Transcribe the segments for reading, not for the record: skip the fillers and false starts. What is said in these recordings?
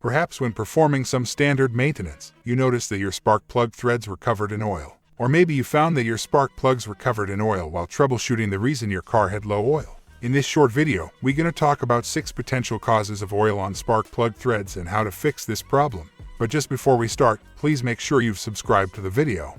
Perhaps when performing some standard maintenance, you noticed that your spark plug threads were covered in oil. Or maybe you found that your spark plugs were covered in oil while troubleshooting the reason your car had low oil. In this short video, we're going to talk about 6 potential causes of oil on spark plug threads and how to fix this problem. But just before we start, please make sure you've subscribed to the video.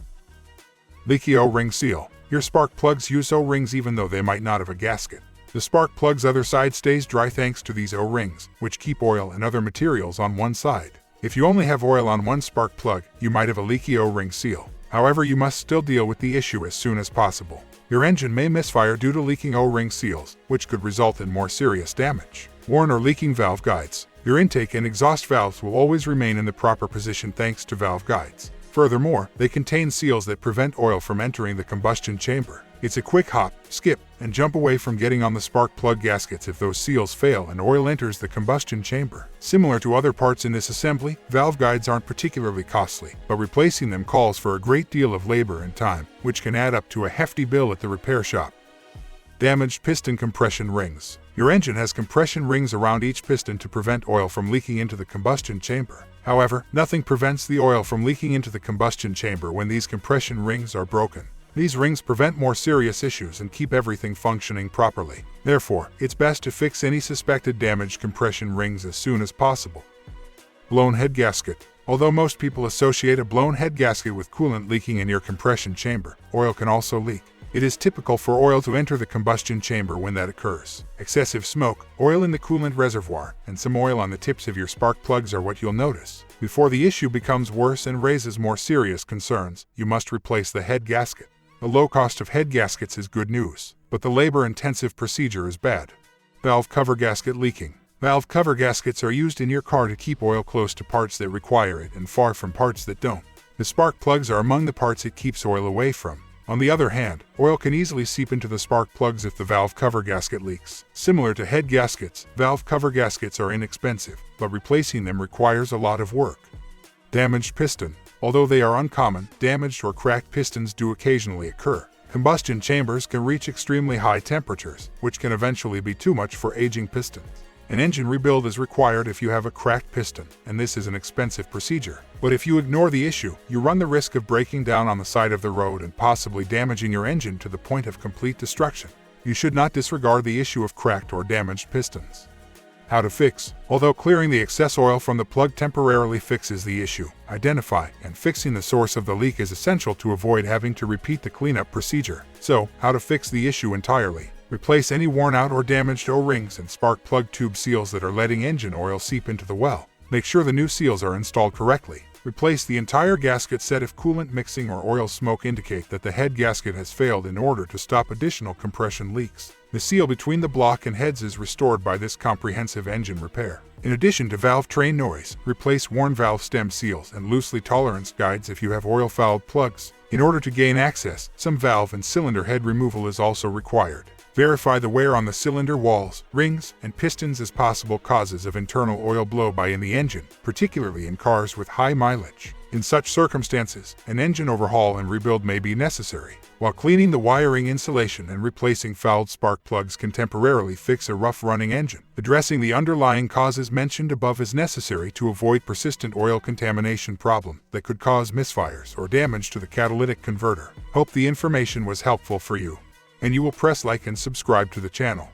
Leaky O-ring seal. Your spark plugs use O-rings even though they might not have a gasket. The spark plug's other side stays dry thanks to these O-rings, which keep oil and other materials on one side. If you only have oil on one spark plug, you might have a leaky O-ring seal. However, you must still deal with the issue as soon as possible. Your engine may misfire due to leaking O-ring seals, which could result in more serious damage. Worn or leaking valve guides. Your intake and exhaust valves will always remain in the proper position thanks to valve guides. Furthermore, they contain seals that prevent oil from entering the combustion chamber. It's a quick hop, skip, and jump away from getting on the spark plug gaskets if those seals fail and oil enters the combustion chamber. Similar to other parts in this assembly, valve guides aren't particularly costly, but replacing them calls for a great deal of labor and time, which can add up to a hefty bill at the repair shop. Damaged piston compression rings. Your engine has compression rings around each piston to prevent oil from leaking into the combustion chamber. However, nothing prevents the oil from leaking into the combustion chamber when these compression rings are broken. These rings prevent more serious issues and keep everything functioning properly. Therefore, it's best to fix any suspected damaged compression rings as soon as possible. Blown head gasket. Although most people associate a blown head gasket with coolant leaking in your compression chamber, oil can also leak. It is typical for oil to enter the combustion chamber when that occurs. Excessive smoke, oil in the coolant reservoir, and some oil on the tips of your spark plugs are what you'll notice. Before the issue becomes worse and raises more serious concerns, you must replace the head gasket. The low cost of head gaskets is good news, but the labor-intensive procedure is bad. Valve cover gasket leaking. Valve cover gaskets are used in your car to keep oil close to parts that require it and far from parts that don't. The spark plugs are among the parts it keeps oil away from. On the other hand, oil can easily seep into the spark plugs if the valve cover gasket leaks. Similar to head gaskets, valve cover gaskets are inexpensive, but replacing them requires a lot of work. Damaged piston. Although they are uncommon, damaged or cracked pistons do occasionally occur. Combustion chambers can reach extremely high temperatures, which can eventually be too much for aging pistons. An engine rebuild is required if you have a cracked piston, and this is an expensive procedure. But if you ignore the issue, you run the risk of breaking down on the side of the road and possibly damaging your engine to the point of complete destruction. You should not disregard the issue of cracked or damaged pistons. How to fix. Although clearing the excess oil from the plug temporarily fixes the issue, identify and fixing the source of the leak is essential to avoid having to repeat the cleanup procedure. So, how to fix the issue entirely. Replace any worn out or damaged O-rings and spark plug tube seals that are letting engine oil seep into the well. Make sure the new seals are installed correctly. Replace the entire gasket set if coolant mixing or oil smoke indicate that the head gasket has failed in order to stop additional compression leaks. The seal between the block and heads is restored by this comprehensive engine repair. In addition to valve train noise, replace worn valve stem seals and loosely tolerance guides if you have oil-fouled plugs. In order to gain access, some valve and cylinder head removal is also required. Verify the wear on the cylinder walls, rings, and pistons as possible causes of internal oil blow-by in the engine, particularly in cars with high mileage. In such circumstances, an engine overhaul and rebuild may be necessary. While cleaning the wiring insulation and replacing fouled spark plugs can temporarily fix a rough-running engine, addressing the underlying causes mentioned above is necessary to avoid persistent oil contamination problem that could cause misfires or damage to the catalytic converter. Hope the information was helpful for you, and you will press like and subscribe to the channel.